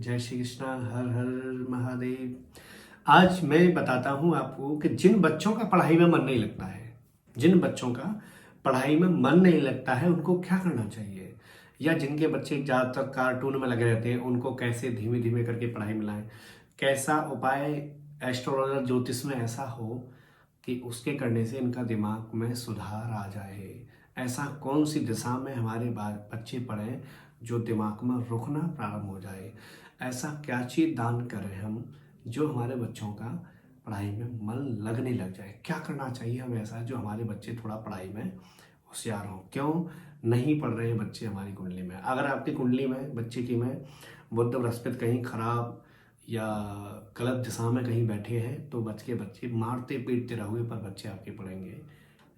जय श्री कृष्णा। हर हर महादेव। आज मैं बताता हूँ आपको कि जिन बच्चों का पढ़ाई में मन नहीं लगता है, जिन बच्चों का पढ़ाई में मन नहीं लगता है उनको क्या करना चाहिए, या जिनके बच्चे ज़्यादातर कार्टून में लगे रहते हैं उनको कैसे धीमे धीमे करके पढ़ाई में लाएं। कैसा उपाय एस्ट्रोलॉजर ज्योतिष में ऐसा हो कि उसके करने से इनका दिमाग में सुधार आ जाए। ऐसा कौन सी दिशा में हमारे बच्चे पढ़ें जो दिमाग में रुकना प्रारंभ हो जाए। ऐसा क्या चीज़ दान करें हम जो हमारे बच्चों का पढ़ाई में मन लगने लग जाए। क्या करना चाहिए हमें ऐसा जो हमारे बच्चे थोड़ा पढ़ाई में होशियार हों। क्यों नहीं पढ़ रहे हैं बच्चे हमारी कुंडली में। अगर आपकी कुंडली में बच्चे की में बुध बृहस्पति कहीं खराब या गलत दिशा में कहीं बैठे हैं तो बच्चे मारते पीटते रहोगे पर बच्चे आपके पढ़ेंगे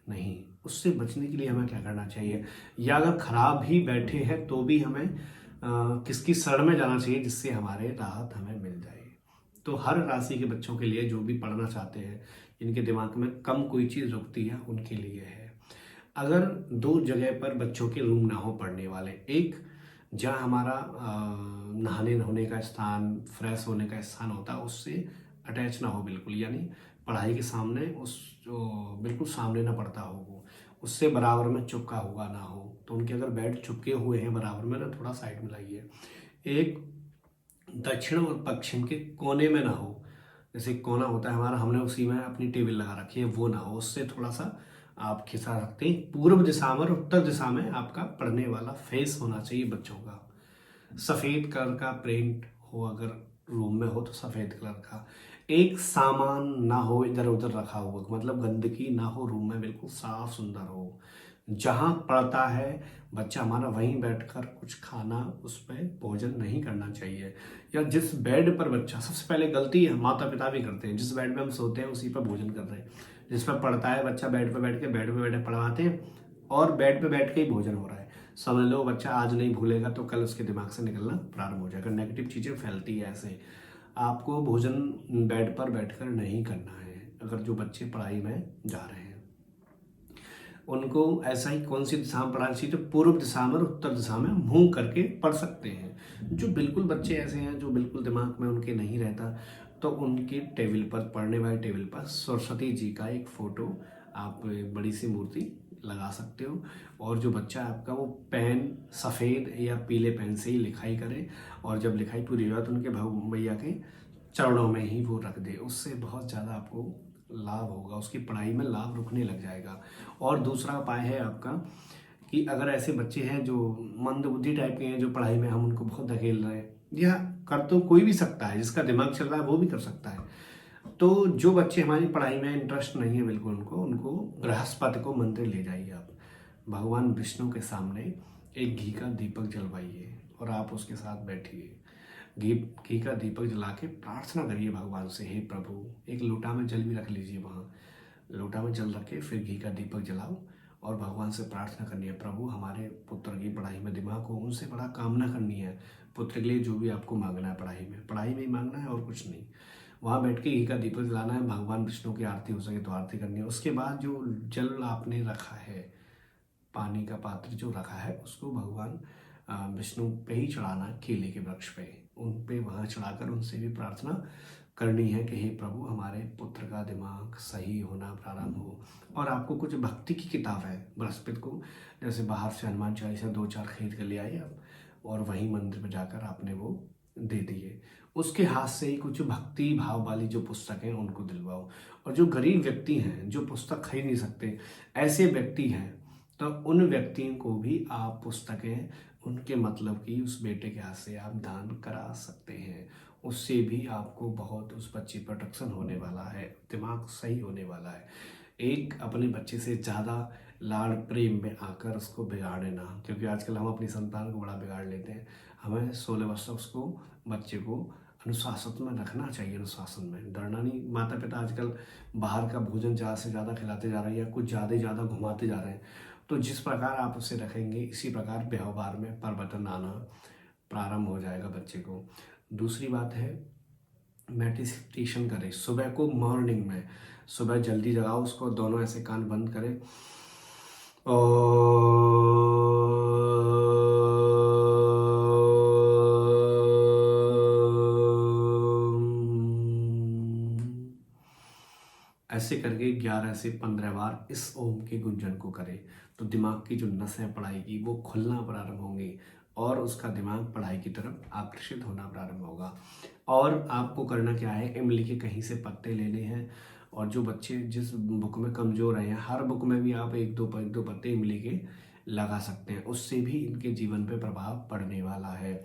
नहीं। उससे बचने के लिए हमें क्या करना चाहिए, या अगर खराब ही बैठे हैं तो भी हमें किसकी शरण में जाना चाहिए जिससे हमारे राहत हमें मिल जाए। तो हर राशि के बच्चों के लिए जो भी पढ़ना चाहते हैं, जिनके दिमाग में कम कोई चीज़ रुकती है उनके लिए है। अगर दो जगह पर बच्चों के रूम ना हो पढ़ने वाले, एक जहाँ हमारा नहाने धोने का स्थान, फ्रेश होने का स्थान होता है उससे अटैच ना हो बिल्कुल, यानी पढ़ाई के सामने उस जो बिल्कुल सामने ना पड़ता हो, वो उससे बराबर में चिपका हुआ ना हो। तो उनके अगर बेड चिपके हुए हैं बराबर में ना, थोड़ा साइड में लाइए। एक दक्षिण और पश्चिम के कोने में ना हो, जैसे कोना होता है हमारा, हमने उसी में अपनी टेबल लगा रखी है, वो ना हो। उससे थोड़ा सा आप खिसा सकते हैं। पूर्व दिशा में और उत्तर दिशा में आपका पढ़ने वाला फेस होना चाहिए बच्चों का। सफ़ेद कलर का प्रिंट हो, अगर रूम में हो तो सफ़ेद कलर का। एक सामान ना हो इधर उधर रखा हुआ, मतलब गंदगी ना हो रूम में, बिल्कुल साफ सुंदर हो। जहाँ पढ़ता है बच्चा हमारा वहीं बैठकर कुछ खाना उस पर भोजन नहीं करना चाहिए। या जिस बेड पर बच्चा, सबसे पहले गलती है माता पिता भी करते हैं, जिस बेड में हम सोते हैं उसी पर भोजन कर रहे हैं। जिस पर पढ़ता है बच्चा बेड पर बैठ के बेड पे बैठे पढ़वाते हैं और बेड पे बैठ के ही भोजन हो रहा है। समझ लो बच्चा आज नहीं भूलेगा तो कल उसके दिमाग से निकलना प्रारंभ हो जाएगा। नेगेटिव चीज़ें फैलती है ऐसे। आपको भोजन बेड पर बैठकर नहीं करना है अगर जो बच्चे पढ़ाई में जा रहे हैं। उनको ऐसा ही कौन सी दिशा में पढ़ाना चाहिए, तो पूर्व दिशा में और उत्तर दिशा में मुंह करके पढ़ सकते हैं। जो बिल्कुल बच्चे ऐसे हैं जो बिल्कुल दिमाग में उनके नहीं रहता, तो उनके टेबल पर, पढ़ने वाले टेबल पर सरस्वती जी का एक फोटो, आप एक बड़ी सी मूर्ति लगा सकते हो। और जो बच्चा आपका वो पेन सफ़ेद या पीले पेन से ही लिखाई करे, और जब लिखाई पूरी हो जाए तो उनके भैया के चरणों में ही वो रख दे। उससे बहुत ज़्यादा आपको लाभ होगा, उसकी पढ़ाई में लाभ रुकने लग जाएगा। और दूसरा उपाय है आपका कि अगर ऐसे बच्चे हैं जो मंदबुद्धि टाइप के हैं, जो पढ़ाई में हम उनको बहुत धकेल रहे हैं, या कर तो कोई भी सकता है, जिसका दिमाग चल रहा है वो भी कर सकता है। तो जो बच्चे हमारी पढ़ाई में इंटरेस्ट नहीं है बिल्कुल, उनको बृहस्पति को मंदिर ले जाइए आप। भगवान विष्णु के सामने एक घी का दीपक जलवाइए और आप उसके साथ बैठिए। घी का दीपक जला के प्रार्थना करिए भगवान से, हे प्रभु। एक लोटा में जल भी रख लीजिए, वहाँ लोटा में जल रखे फिर घी का दीपक जलाओ और भगवान से प्रार्थना करनी है, प्रभु हमारे पुत्र की पढ़ाई में दिमाग हो, उनसे बड़ा कामना करनी है। पुत्र के लिए जो भी आपको मांगना है पढ़ाई में ही मांगना है और कुछ नहीं। वहाँ बैठ के घी का दीपक जलाना है, भगवान विष्णु की आरती हो सके तो आरती करनी है। उसके बाद जो जल आपने रखा है, पानी का पात्र जो रखा है, उसको भगवान विष्णु पे ही चढ़ाना है, केले के वृक्ष पे, उन पे वहाँ चढ़ाकर उनसे भी प्रार्थना करनी है कि हे प्रभु हमारे पुत्र का दिमाग सही होना प्रारंभ हो। और आपको कुछ भक्ति की किताब है बृहस्पति को, जैसे बाहर से हनुमान चालीसा 2-4 खरीद कर ले आए आप, और वहीं मंदिर में जाकर आपने वो दे दिए। उसके हाथ से ही कुछ भक्ति भाव वाली जो पुस्तक हैं उनको दिलवाओ। और जो गरीब व्यक्ति हैं जो पुस्तक खरीद नहीं सकते, ऐसे व्यक्ति हैं, तो उन व्यक्तियों को भी आप पुस्तकें उनके मतलब की उस बेटे के हाथ से आप दान करा सकते हैं। उससे भी आपको बहुत उस बच्चे पर प्रोटेक्शन होने वाला है, दिमाग सही होने वाला है। एक अपने बच्चे से ज़्यादा लाड़ प्रेम में आकर उसको बिगाड़े ना, क्योंकि आजकल हम अपनी संतान को बड़ा बिगाड़ लेते हैं। हमें 16 वर्ष तक उसको, बच्चे को अनुशासन में रखना चाहिए, अनुशासन में डरना नहीं। माता पिता आजकल बाहर का भोजन ज़्यादा से ज़्यादा खिलाते जा रहे हैं या कुछ ज़्यादा ही ज़्यादा घुमाते जा रहे हैं। तो जिस प्रकार आप उसे रखेंगे इसी प्रकार व्यवहार में परिवर्तन आना प्रारंभ हो जाएगा बच्चे को। दूसरी बात है, मेडिटेशन करें सुबह को, मॉर्निंग में सुबह जल्दी जगाओ उसको, दोनों ऐसे कान बंद करें और ऐसे करके 11 से 15 बार इस ओम के गुंजन को करें तो दिमाग की जो नसें पढ़ाई की वो खुलना प्रारंभ होंगी और उसका दिमाग पढ़ाई की तरफ आकर्षित होना प्रारंभ होगा। और आपको करना क्या है, इमली के कहीं से पत्ते लेने हैं और जो बच्चे जिस बुक में कमज़ोर हैं, हर बुक में भी आप एक दो पत्ते इमली के लगा सकते हैं, उससे भी इनके जीवन पे प्रभाव पड़ने वाला है।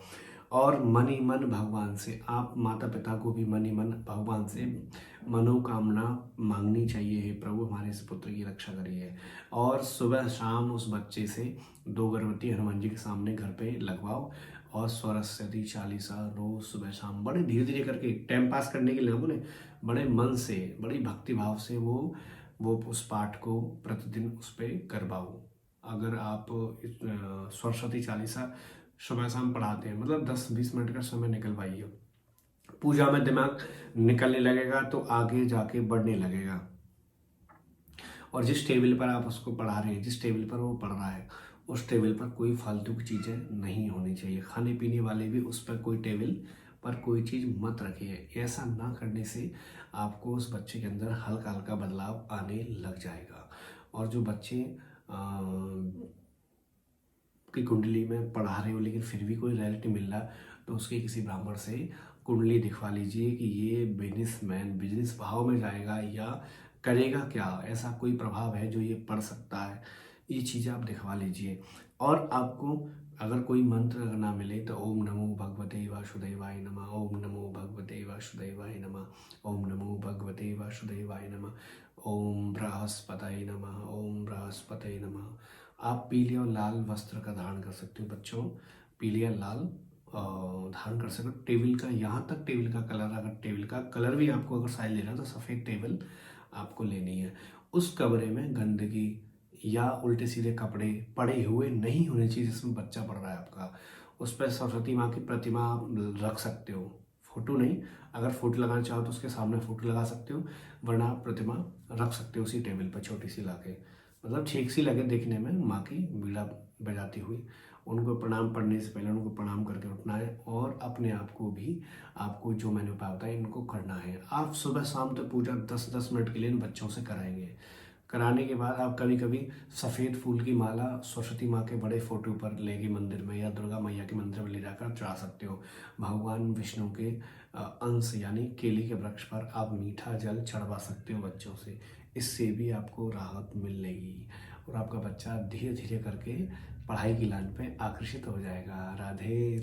और मन ही मन भगवान से, आप माता पिता को भी मन ही मन भगवान से मनोकामना मांगनी चाहिए, हे प्रभु हमारे इस पुत्र की रक्षा करिए। और सुबह शाम उस बच्चे से 2 अगरबत्ती हनुमान जी के सामने घर पे लगवाओ और सरस्वती चालीसा रोज सुबह शाम बड़े धीरे धीरे करके, टाइम पास करने के लिए ना बोले, बड़े मन से बड़ी भक्ति भाव से वो उस पाठ को प्रतिदिन उस पर करवाओ। अगर आप सरस्वती चालीसा सुबह शाम पढ़ाते हैं, मतलब 10-20 मिनट का समय निकलवाइए, पूजा में दिमाग निकलने लगेगा तो आगे जाके बढ़ने लगेगा। और जिस टेबल पर आप उसको पढ़ा रहे हैं, जिस टेबल पर वो पढ़ रहा है, उस टेबल पर कोई फालतू की चीज़ें नहीं होनी चाहिए। खाने पीने वाले भी उस पर कोई टेबल पर कोई चीज़ मत रखिए। ऐसा ना करने से आपको उस बच्चे के अंदर हल्का हल्का बदलाव आने लग जाएगा। और जो बच्चे की कुंडली में पढ़ा रहे हो लेकिन फिर भी कोई रिजल्ट मिल रहा, तो उसके किसी ब्राह्मण से कुंडली दिखवा लीजिए कि ये बिजनेसमैन बिजनेस भाव में जाएगा या करेगा क्या, ऐसा कोई प्रभाव है जो ये पढ़ सकता है, ये चीज़ें आप दिखवा लीजिए। और आपको अगर कोई मंत्र अगर ना मिले तो ओम नमो भगवते वासुदेवाय नमः, ओम नमो भगवते वासुदेवाय नमः, ओम नमो भगवते वासुदेवाय नमः, ओम बृहस्पतये नमः, ओम बृहस्पतये नमः। आप पीले और लाल वस्त्र का धारण कर सकते हो बच्चों, पीले और लाल धारण कर सकते हो। टेबल का, यहाँ तक टेबल का कलर, अगर टेबल का कलर भी आपको अगर साइज लेना है तो सफ़ेद टेबल आपको लेनी है। उस कमरे में गंदगी या उल्टे सीधे कपड़े पड़े हुए नहीं होने चाहिए जिसमें बच्चा पढ़ रहा है आपका। उस पर सरस्वती माँ की प्रतिमा आप रख सकते हो, फोटो नहीं, अगर फोटो लगाना चाहो तो उसके सामने फोटो लगा सकते हो, वरना आप प्रतिमा रख सकते हो उसी टेबल पर छोटी सी लाके, मतलब ठीक सी लगे देखने में, माँ की बीड़ा बजाती हुई। उनको प्रणाम पढ़ने से पहले उनको प्रणाम करके उठना है और अपने आप को भी, आपको जो मैंने उपाय बताया इनको करना है। आप सुबह शाम तो पूजा 10-10 मिनट के लिए इन बच्चों से कराएंगे। कराने के बाद आप कभी कभी सफ़ेद फूल की माला सरस्वती माँ के बड़े फोटो पर लेके मंदिर में या दुर्गा मैया के मंदिर में ले जाकर चढ़ा सकते हो। भगवान विष्णु के अंश यानी केले के वृक्ष पर आप मीठा जल चढ़वा सकते हो बच्चों से, इससे भी आपको राहत मिलेगी और आपका बच्चा धीरे धीरे करके पढ़ाई की लाइन पे आकर्षित हो जाएगा। राधे।